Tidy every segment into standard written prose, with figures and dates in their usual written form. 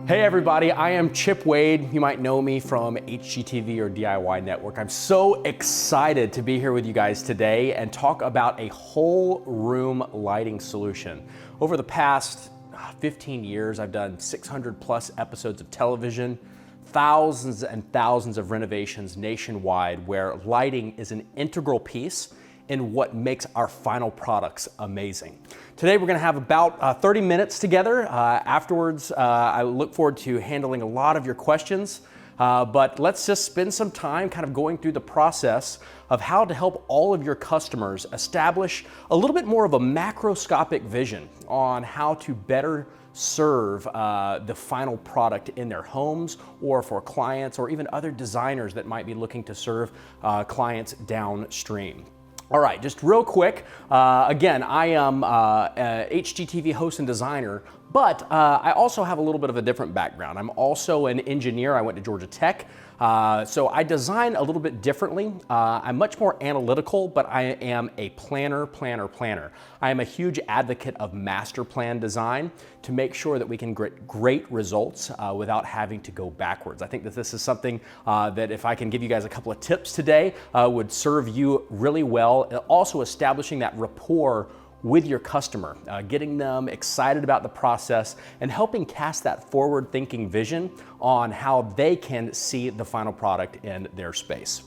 Hey everybody, I am Chip Wade. You might know me from HGTV or DIY Network. I'm so excited to be here with you guys today and talk about a whole room lighting solution. Over the past 15 years, I've done 600 plus episodes of television, thousands and thousands of renovations nationwide where lighting is an integral piece in what makes our final products amazing. Today we're gonna have about 30 minutes together. Afterwards, I look forward to handling a lot of your questions, but let's just spend some time kind of going through the process of how to help all of your customers establish a little bit more of a macroscopic vision on how to better serve the final product in their homes or for clients or even other designers that might be looking to serve clients downstream. All right, just real quick, again, I am a HGTV host and designer, but I also have a little bit of a different background. I'm also an engineer. I went to Georgia Tech, so I design a little bit differently. I'm much more analytical, but I am a planner. I am a huge advocate of master plan design to make sure that we can get great results without having to go backwards. I think that this is something that if I can give you guys a couple of tips today would serve you really well. Also establishing that rapport with your customer, getting them excited about the process and helping cast that forward-thinking vision on how they can see the final product in their space.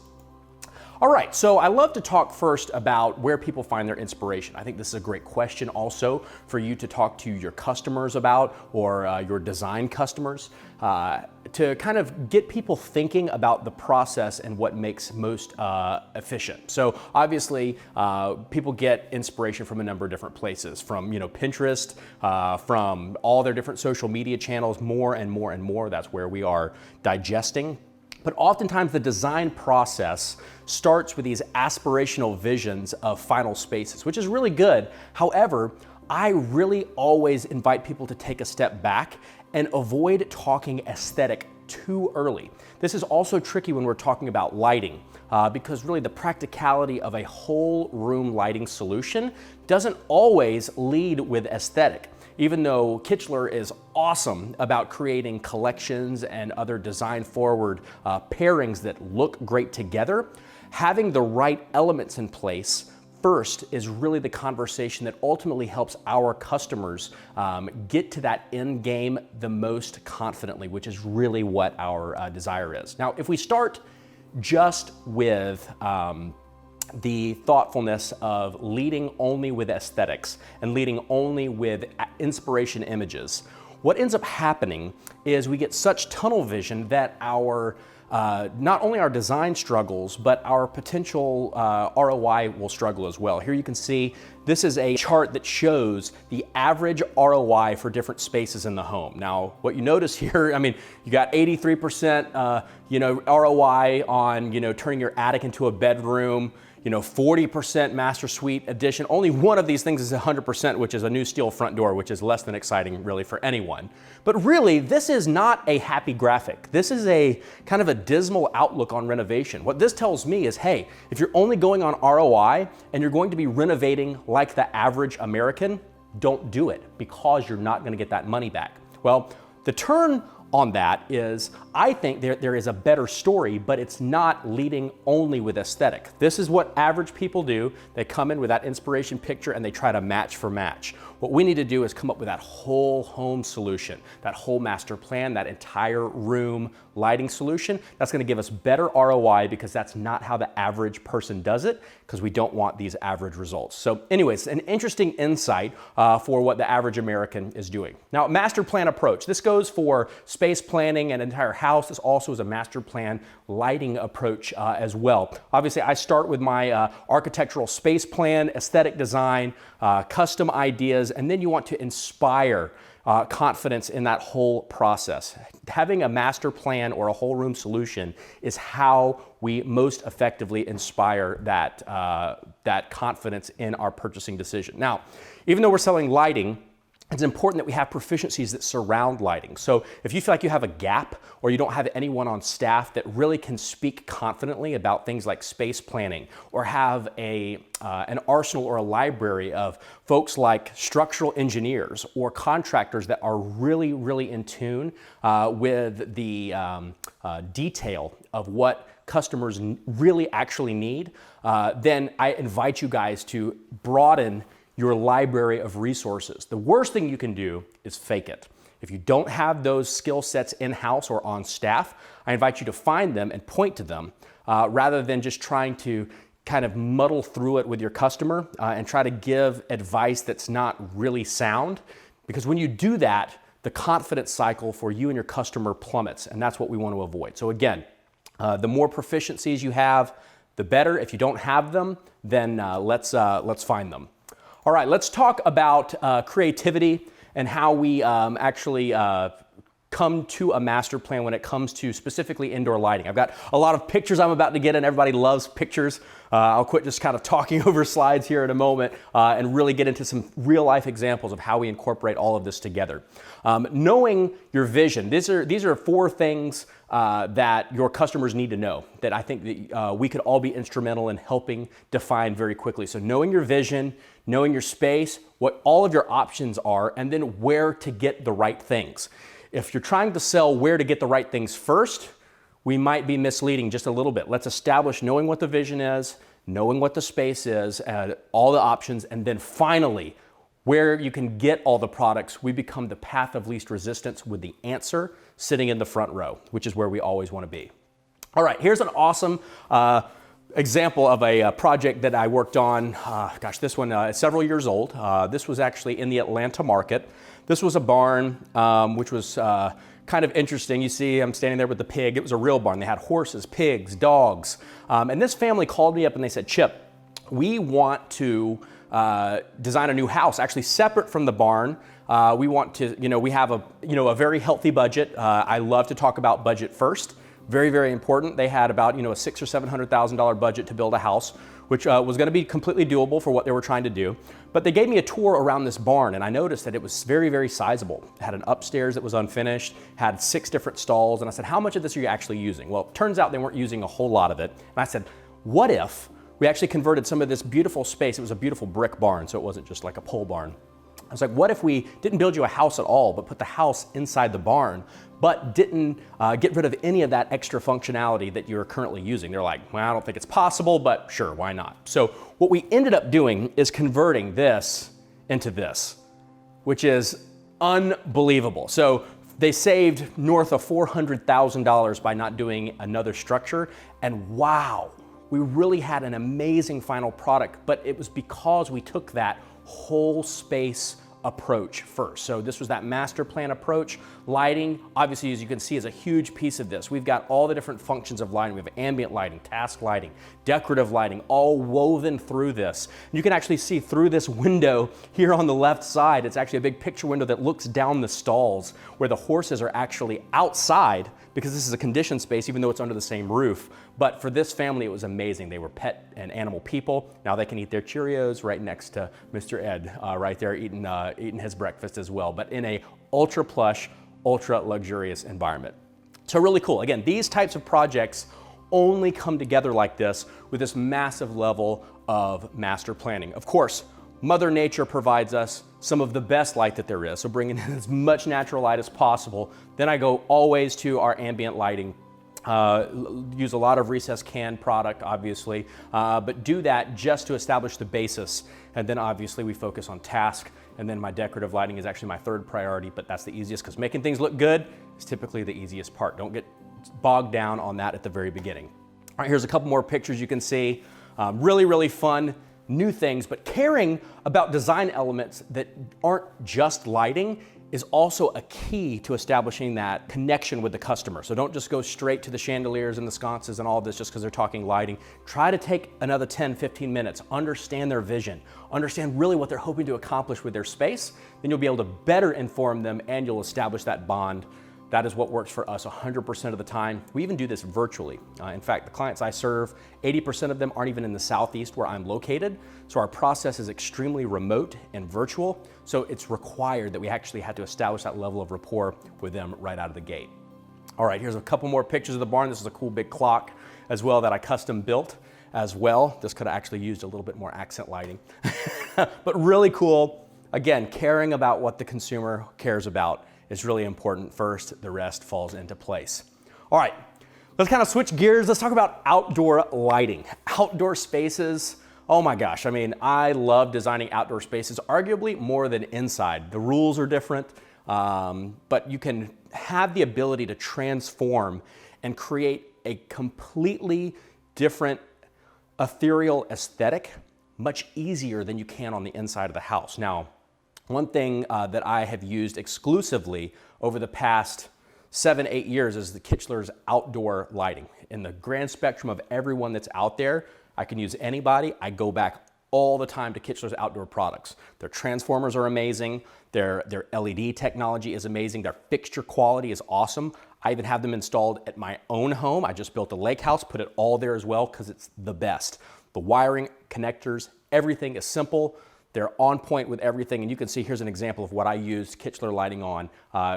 All right, so I love to talk first about where people find their inspiration. I think this is a great question also for you to talk to your customers about or your design customers to kind of get people thinking about the process and what makes most efficient. So obviously people get inspiration from a number of different places, from Pinterest, from all their different social media channels, more and more. That's where we are digesting. But oftentimes the design process starts with these aspirational visions of final spaces, which is really good. However, I really always invite people to take a step back and avoid talking aesthetic too early. This is also tricky when we're talking about lighting because really the practicality of a whole room lighting solution doesn't always lead with aesthetic. Even though Kichler is awesome about creating collections and other design-forward pairings that look great together, having the right elements in place first is really the conversation that ultimately helps our customers get to that end game the most confidently, which is really what our desire is. Now, if we start just with the thoughtfulness of leading only with aesthetics and leading only with inspiration images, what ends up happening is we get such tunnel vision that our not only our design struggles, but our potential ROI will struggle as well. Here you can see this is a chart that shows the average ROI for different spaces in the home. Now, what you notice here, I mean, you got 83% ROI on turning your attic into a bedroom. 40% master suite addition. Only one of these things is 100%, which is a new steel front door, which is less than exciting really for anyone. But really, this is not a happy graphic. This is a kind of a dismal outlook on renovation. What this tells me is, hey, if you're only going on ROI and you're going to be renovating like the average American, don't do it because you're not going to get that money back. Well, the turn on that is, I think there is a better story, but it's not leading only with aesthetic. This is what average people do. They come in with that inspiration picture and they try to match for match. What we need to do is come up with that whole home solution, that whole master plan, that entire room lighting solution. That's gonna give us better ROI because that's not how the average person does it, because we don't want these average results. So anyways, an interesting insight for what the average American is doing. Now, master plan approach. This goes for space planning and entire house. This also is a master plan lighting approach as well. Obviously, I start with my architectural space plan, aesthetic design, custom ideas, and then you want to inspire confidence in that whole process. Having a master plan or a whole room solution is how we most effectively inspire that confidence in our purchasing decision. Now, even though we're selling lighting, it's important that we have proficiencies that surround lighting. So if you feel like you have a gap or you don't have anyone on staff that really can speak confidently about things like space planning, or have an arsenal or a library of folks like structural engineers or contractors that are really, really in tune with the detail of what customers really actually need, then I invite you guys to broaden your library of resources. The worst thing you can do is fake it. If you don't have those skill sets in-house or on staff, I invite you to find them and point to them rather than just trying to kind of muddle through it with your customer and try to give advice that's not really sound. Because when you do that, the confidence cycle for you and your customer plummets, and that's what we want to avoid. So again, the more proficiencies you have, the better. If you don't have them, then let's find them. All right, let's talk about creativity and how we actually come to a master plan when it comes to specifically indoor lighting. I've got a lot of pictures I'm about to get in. Everybody loves pictures. I'll quit just kind of talking over slides here in a moment and really get into some real life examples of how we incorporate all of this together. Knowing your vision, these are 4 things that your customers need to know that I think that we could all be instrumental in helping define very quickly. So knowing your vision, knowing your space, what all of your options are, and then where to get the right things. If you're trying to sell where to get the right things first, we might be misleading just a little bit. Let's establish knowing what the vision is, knowing what the space is, all the options, and then finally, where you can get all the products. We become the path of least resistance with the answer sitting in the front row, which is where we always want to be. All right, here's an awesome example of a project that I worked on. This one is several years old. This was actually in the Atlanta market. This was a barn, which was kind of interesting. You see I'm standing there with the pig. It was a real barn. They had horses, pigs, dogs. And this family called me up and they said, Chip, we want to design a new house, actually separate from the barn. We want to, we have a very healthy budget. I love to talk about budget first. Very, very important. They had about, a $600,000 or $700,000 budget to build a house, which was going to be completely doable for what they were trying to do. But they gave me a tour around this barn, and I noticed that it was very, very sizable. It had an upstairs that was unfinished, had 6 different stalls, and I said, how much of this are you actually using? Well, it turns out they weren't using a whole lot of it. And I said, what if we actually converted some of this beautiful space? It was a beautiful brick barn, so it wasn't just like a pole barn. I was like, what if we didn't build you a house at all, but put the house inside the barn, but didn't get rid of any of that extra functionality that you're currently using? They're like, well, I don't think it's possible, but sure, why not? So what we ended up doing is converting this into this, which is unbelievable. So they saved north of $400,000 by not doing another structure. And wow, we really had an amazing final product, but it was because we took that whole space approach first. So this was that master plan approach. Lighting, obviously, as you can see, is a huge piece of this. We've got all the different functions of lighting. We have ambient lighting, task lighting, decorative lighting, all woven through this. You can actually see through this window here on the left side. It's actually a big picture window that looks down the stalls where the horses are actually outside, because this is a conditioned space, even though it's under the same roof. But for this family, it was amazing. They were pet and animal people. Now they can eat their Cheerios right next to Mr. Ed, right there eating his breakfast as well, but in a ultra plush, ultra luxurious environment. So really cool. Again, these types of projects only come together like this with this massive level of master planning. Of course, Mother Nature provides us some of the best light that there is, so bringing in as much natural light as possible. Then I go always to our ambient lighting. Use a lot of recessed can product, obviously, but do that just to establish the basis. And then obviously we focus on task. And then my decorative lighting is actually my 3rd priority, but that's the easiest because making things look good is typically the easiest part. Don't get bogged down on that at the very beginning. All right, here's a couple more pictures you can see. Really, really fun, new things, but caring about design elements that aren't just lighting is also a key to establishing that connection with the customer. So don't just go straight to the chandeliers and the sconces and all of this just because they're talking lighting. Try to take another 10, 15 minutes, understand their vision, understand really what they're hoping to accomplish with their space. Then you'll be able to better inform them and you'll establish that bond That is what works for us 100% of the time. We even do this virtually. In fact, the clients I serve, 80% of them aren't even in the Southeast where I'm located. So our process is extremely remote and virtual. So it's required that we actually have to establish that level of rapport with them right out of the gate. All right, here's a couple more pictures of the barn. This is a cool big clock as well that I custom built as well. This could have actually used a little bit more accent lighting, but really cool. Again, caring about what the consumer cares about is really important first. The rest falls into place. All right, let's kind of switch gears. Let's talk about outdoor lighting. Outdoor spaces, oh my gosh. I mean, I love designing outdoor spaces, arguably more than inside. The rules are different, but you can have the ability to transform and create a completely different ethereal aesthetic much easier than you can on the inside of the house. Now, one thing that I have used exclusively over the past 7-8 years is the Kichler's outdoor lighting. In the grand spectrum of everyone that's out there, I can use anybody. I go back all the time to Kichler's outdoor products. Their transformers are amazing. Their LED technology is amazing. Their fixture quality is awesome. I even have them installed at my own home. I just built a lake house, put it all there as well because it's the best. The wiring, connectors, everything is simple. They're on point with everything, and you can see here's an example of what I used Kichler lighting on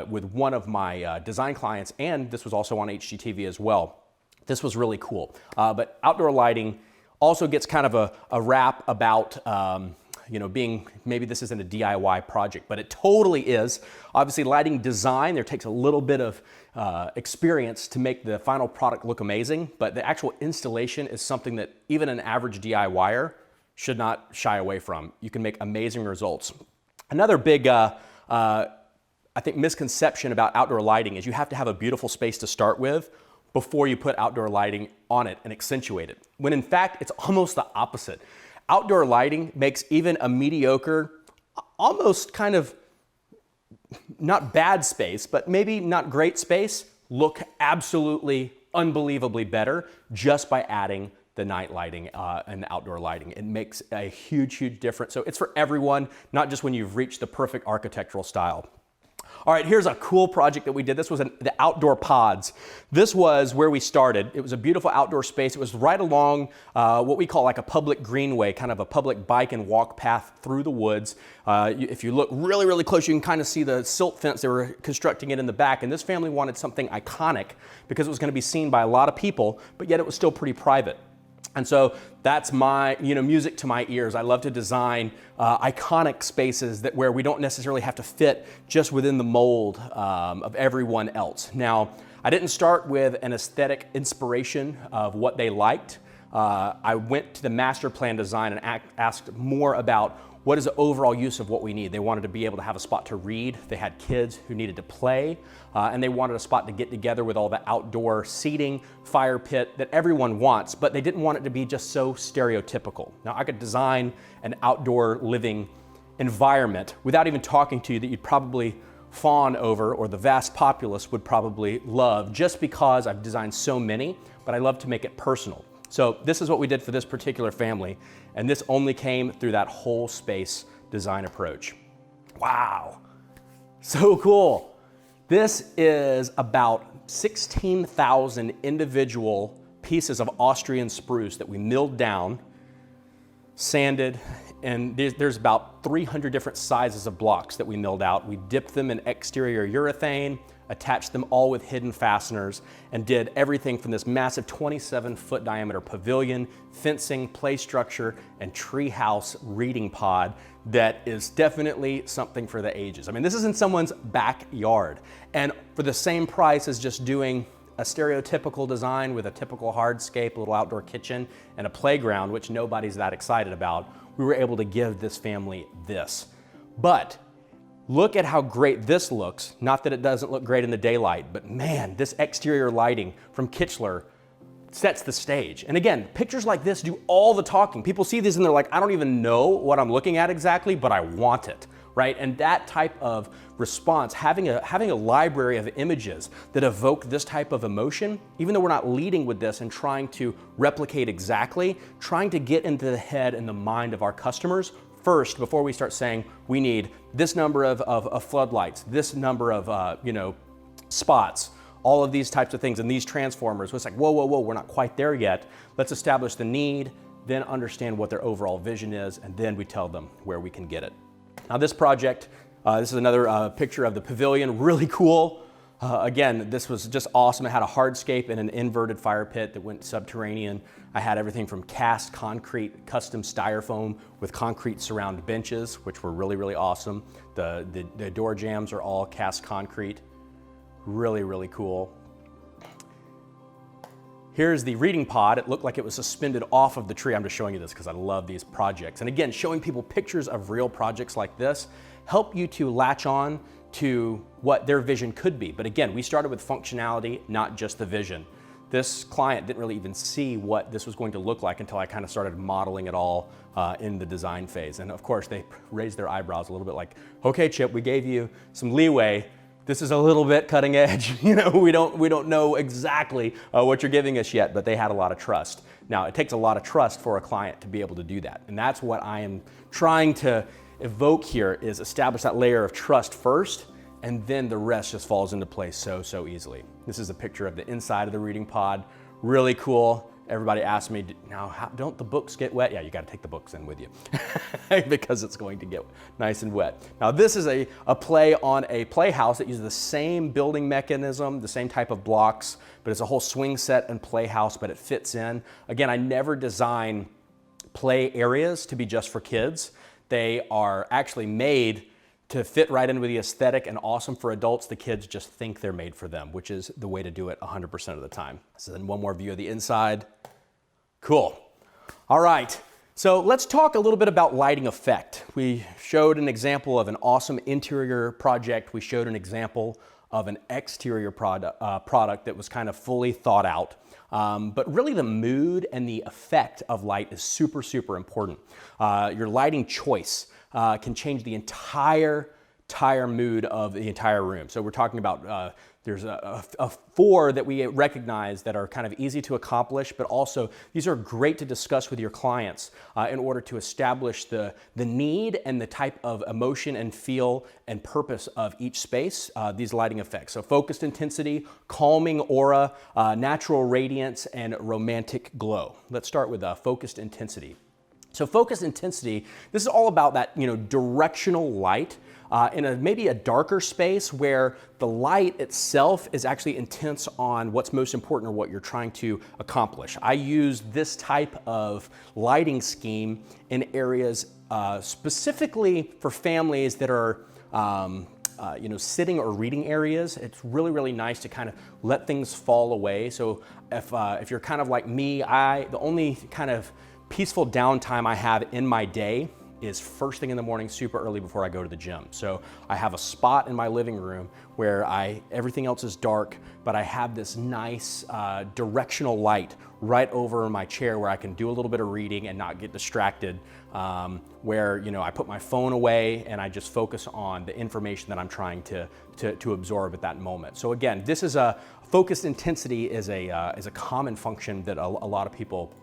with one of my design clients, and this was also on HGTV as well. This was really cool. But outdoor lighting also gets kind of a rap about you know, being, maybe this isn't a DIY project, but it totally is. Obviously, lighting design, there takes a little bit of experience to make the final product look amazing, but the actual installation is something that even an average DIYer should not shy away from. You can make amazing results. Another big, I think, misconception about outdoor lighting is you have to have a beautiful space to start with before you put outdoor lighting on it and accentuate it, when in fact, it's almost the opposite. Outdoor lighting makes even a mediocre, almost kind of not bad space, but maybe not great space, look absolutely unbelievably better just by adding the night lighting and the outdoor lighting. It makes a huge, huge difference. So it's for everyone, not just when you've reached the perfect architectural style. All right, here's a cool project that we did. This was the outdoor pods. This was where we started. It was a beautiful outdoor space. It was right along what we call like a public greenway, kind of a public bike and walk path through the woods. If you look really, really close, you can kind of see the silt fence. They were constructing it in the back, and this family wanted something iconic because it was going to be seen by a lot of people, but yet it was still pretty private. And so that's my, music to my ears. I love to design iconic spaces where we don't necessarily have to fit just within the mold of everyone else. Now, I didn't start with an aesthetic inspiration of what they liked. I went to the master plan design and asked more about what is the overall use of what we need. They wanted to be able to have a spot to read. They had kids who needed to play, and they wanted a spot to get together with all the outdoor seating, fire pit that everyone wants, but they didn't want it to be just so stereotypical. Now, I could design an outdoor living environment without even talking to you that you'd probably fawn over, or the vast populace would probably love, just because I've designed so many, but I love to make it personal. So this is what we did for this particular family, and this only came through that whole space design approach. Wow, so cool. This is about 16,000 individual pieces of Austrian spruce that we milled down, sanded, and there's about 300 different sizes of blocks that we milled out. We dipped them in exterior urethane, attached them all with hidden fasteners, and did everything from this massive 27-foot diameter pavilion, fencing, play structure, and treehouse reading pod that is definitely something for the ages. I mean, this is in someone's backyard, and for the same price as just doing a stereotypical design with a typical hardscape, a little outdoor kitchen, and a playground, which nobody's that excited about, we were able to give this family this. But look at how great this looks. Not that it doesn't look great in the daylight, but man, this exterior lighting from Kichler sets the stage. And again, pictures like this do all the talking. People see these and they're like, I don't even know what I'm looking at exactly, but I want it, right? And that type of response, having a library of images that evoke this type of emotion, even though we're not leading with this and trying to replicate exactly, trying to get into the head and the mind of our customers first before we start saying we need this number of floodlights, this number of spots, all of these types of things, and these transformers. It's like, whoa, whoa, whoa, we're not quite there yet. Let's establish the need, then understand what their overall vision is, and then we tell them where we can get it. Now this project, this is another picture of the pavilion, really cool. Again, this was just awesome. It had a hardscape and an inverted fire pit that went subterranean. I had everything from cast concrete, custom styrofoam with concrete surround benches, which were really, really awesome. The door jambs are all cast concrete. Really, really cool. Here's the reading pod. It looked like it was suspended off of the tree. I'm just showing you this because I love these projects. And again, showing people pictures of real projects like this help you to latch on to what their vision could be. But again, we started with functionality, not just the vision. This client didn't really even see what this was going to look like until I kind of started modeling it all in the design phase. And of course, they raised their eyebrows a little bit like, okay, Chip, we gave you some leeway. This is a little bit cutting edge. You know, we don't know exactly what you're giving us yet, but they had a lot of trust. Now, it takes a lot of trust for a client to be able to do that. And that's what I am trying to evoke here, is establish that layer of trust first, and then the rest just falls into place so easily. This is a picture of the inside of the reading pod. Really cool. Everybody asked me, now, how, don't the books get wet? Yeah, you got to take the books in with you because it's going to get nice and wet. Now, this is a play on a playhouse that uses the same building mechanism, the same type of blocks, but it's a whole swing set and playhouse, but it fits in. Again, I never design play areas to be just for kids. They are actually made to fit right in with the aesthetic and awesome for adults. The kids just think they're made for them, which is the way to do it 100% of the time. So then one more view of the inside. Cool. All right, so let's talk a little bit about lighting effect. We showed an example of an awesome interior project. We showed an example of an exterior product that was kind of fully thought out. But really the mood and the effect of light is super important. Your lighting choice can change the entire mood of the entire room. So we're talking about, there's a 4 that we recognize that are kind of easy to accomplish, but also these are great to discuss with your clients in order to establish the need and the type of emotion and feel and purpose of each space, these lighting effects. So focused intensity, calming aura, natural radiance, and romantic glow. Let's start with focused intensity. So focused intensity, this is all about that, directional light in maybe a darker space where the light itself is actually intense on what's most important or what you're trying to accomplish. I use this type of lighting scheme in areas specifically for families that are sitting or reading areas. It's really nice to kind of let things fall away. So if you're kind of like me, the only kind of peaceful downtime I have in my day is first thing in the morning, super early before I go to the gym. So I have a spot in my living room where everything else is dark, but I have this nice directional light right over my chair where I can do a little bit of reading and not get distracted, where I put my phone away and I just focus on the information that I'm trying to absorb at that moment. So again, this is a focused intensity is a common function that a lot of people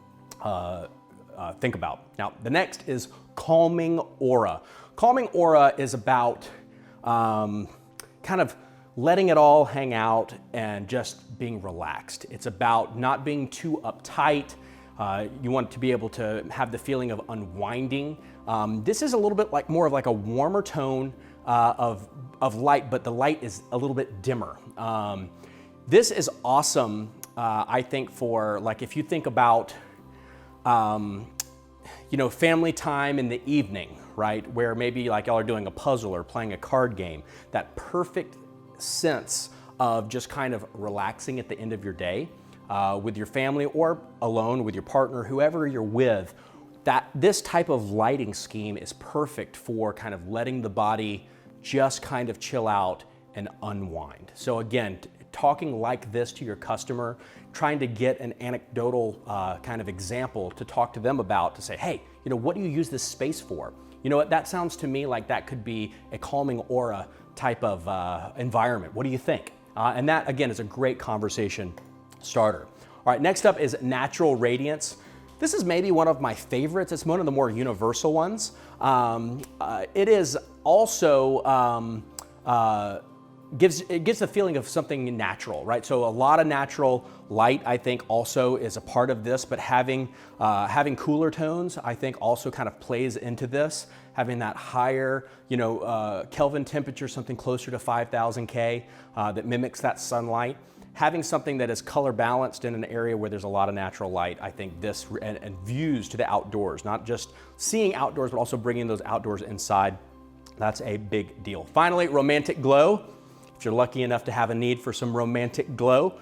think about. Now, the next is calming aura. Calming aura is about kind of letting it all hang out and just being relaxed. It's about not being too uptight. You want to be able to have the feeling of unwinding. This is a little bit more of a warmer tone of light, but the light is a little bit dimmer. This is awesome, I think, for if you think about family time in the evening, right? Where maybe y'all are doing a puzzle or playing a card game, that perfect sense of just kind of relaxing at the end of your day with your family or alone with your partner, whoever you're with, this type of lighting scheme is perfect for kind of letting the body just kind of chill out and unwind. So again, talking like this to your customer, trying to get an anecdotal kind of example to talk to them about, to say, hey, what do you use this space for? You know what, that sounds to me like that could be a calming aura type of environment. What do you think? And that, again, is a great conversation starter. All right, next up is natural radiance. This is maybe one of my favorites. It's one of the more universal ones. It is also it gives the feeling of something natural, right? So a lot of natural light, I think, also is a part of this, but having cooler tones, I think, also kind of plays into this. Having that higher, Kelvin temperature, something closer to 5,000 K that mimics that sunlight. Having something that is color balanced in an area where there's a lot of natural light, I think this, and views to the outdoors, not just seeing outdoors, but also bringing those outdoors inside. That's a big deal. Finally, romantic glow. If you're lucky enough to have a need for some romantic glow,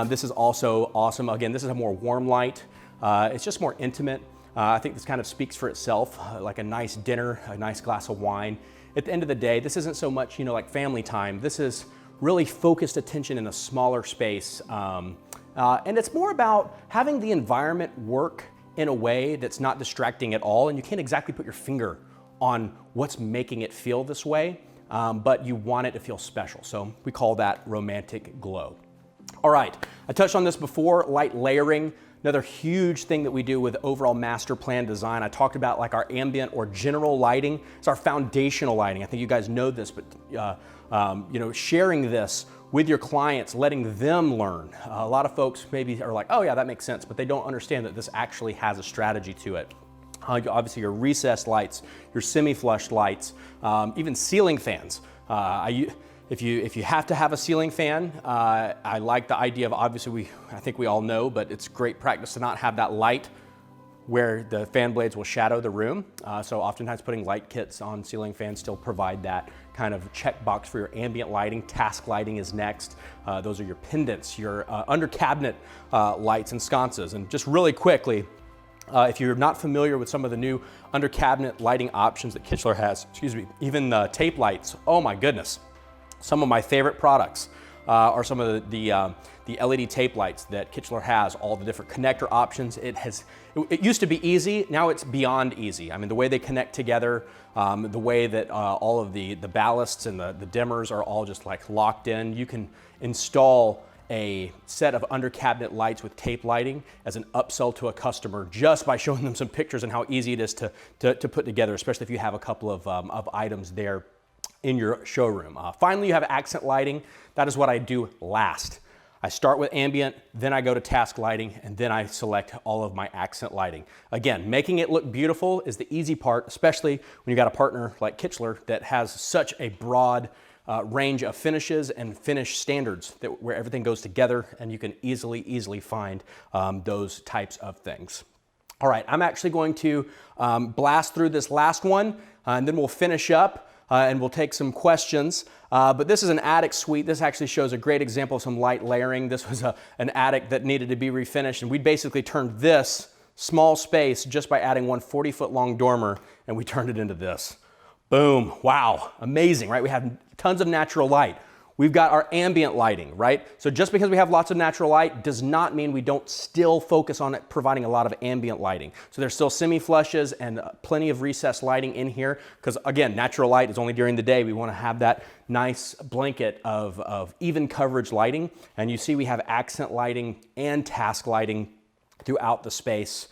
this is also awesome. Again, this is a more warm light. It's just more intimate. I think this kind of speaks for itself, like a nice dinner, a nice glass of wine. At the end of the day, this isn't so much, like family time. This is really focused attention in a smaller space. And it's more about having the environment work in a way that's not distracting at all. And you can't exactly put your finger on what's making it feel this way, but you want it to feel special. So we call that romantic glow. All right, I touched on this before, light layering. Another huge thing that we do with overall master plan design. I talked about like our ambient or general lighting. It's our foundational lighting. I think you guys know this, but sharing this with your clients, letting them learn. A lot of folks maybe are like, oh yeah, that makes sense, but they don't understand that this actually has a strategy to it. Obviously your recessed lights, your semi-flush lights, even ceiling fans. If you have to have a ceiling fan, I like the idea of, obviously I think we all know, but it's great practice to not have that light where the fan blades will shadow the room. So oftentimes putting light kits on ceiling fans still provide that kind of checkbox for your ambient lighting. Task lighting is next. Those are your pendants, your under cabinet lights and sconces. And just really quickly, if you're not familiar with some of the new under cabinet lighting options that Kichler has, even tape lights, oh my goodness. Some of my favorite products are some of the LED tape lights that Kichler has, all the different connector options. It used to be easy, now it's beyond easy. I mean, the way they connect together, the way that all of the ballasts and the dimmers are all just like locked in. You can install a set of under cabinet lights with tape lighting as an upsell to a customer just by showing them some pictures and how easy it is to put together, especially if you have a couple of items there in your showroom. Finally, you have accent lighting. That is what I do last. I start with ambient, then I go to task lighting, and then I select all of my accent lighting. Again, making it look beautiful is the easy part, especially when you got a partner like Kichler that has such a broad range of finishes and finish standards where everything goes together, and you can easily find those types of things. All right, I'm actually going to blast through this last one, and then we'll finish up. And we'll take some questions. But this is an attic suite. This actually shows a great example of some light layering. This was an attic that needed to be refinished, and we basically turned this small space just by adding one 40-foot long dormer, and we turned it into this. Boom, wow, amazing, right? We have tons of natural light. We've got our ambient lighting, right? So just because we have lots of natural light does not mean we don't still focus on it providing a lot of ambient lighting. So there's still semi-flushes and plenty of recessed lighting in here because, again, natural light is only during the day. We want to have that nice blanket of even coverage lighting. And you see we have accent lighting and task lighting throughout the space,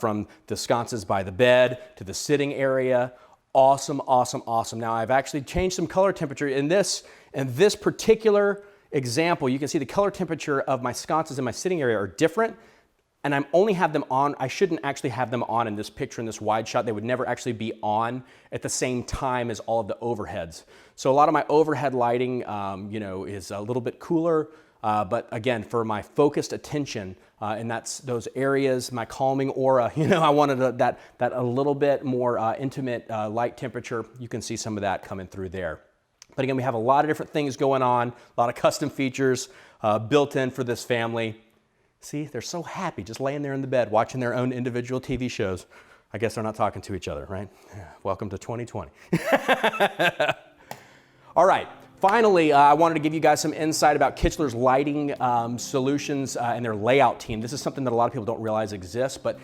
from the sconces by the bed to the sitting area. Awesome, awesome, awesome. Now I've actually changed some color temperature in this particular example. You can see the color temperature of my sconces in my sitting area are different, and I only have them on. I shouldn't actually have them on in this picture, in this wide shot. They would never actually be on at the same time as all of the overheads. So a lot of my overhead lighting, is a little bit cooler, but again, for my focused attention, and that's those areas, my calming aura, I wanted that a little bit more intimate light temperature. You can see some of that coming through there. But again, we have a lot of different things going on, a lot of custom features built in for this family. See, they're so happy just laying there in the bed, watching their own individual TV shows. I guess they're not talking to each other, right? Welcome to 2020. All right. Finally, I wanted to give you guys some insight about Kichler's lighting solutions and their layout team. This is something that a lot of people don't realize exists, but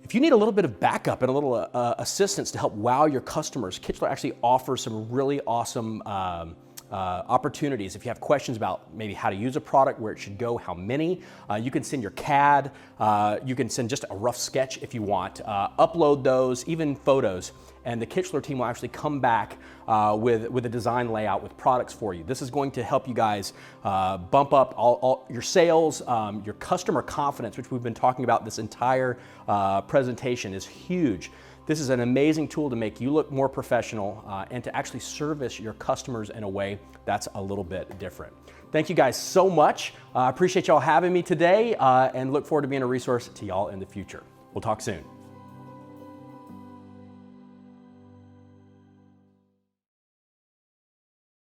if you need a little bit of backup and a little assistance to help wow your customers, Kichler actually offers some really awesome opportunities. If you have questions about maybe how to use a product, where it should go, how many, you can send your CAD, you can send just a rough sketch if you want, upload those, even photos, and the Kichler team will actually come back with a design layout with products for you. This is going to help you guys bump up all your sales, your customer confidence, which we've been talking about this entire presentation is huge. This is an amazing tool to make you look more professional and to actually service your customers in a way that's a little bit different. Thank you guys so much. I appreciate y'all having me today and look forward to being a resource to y'all in the future. We'll talk soon.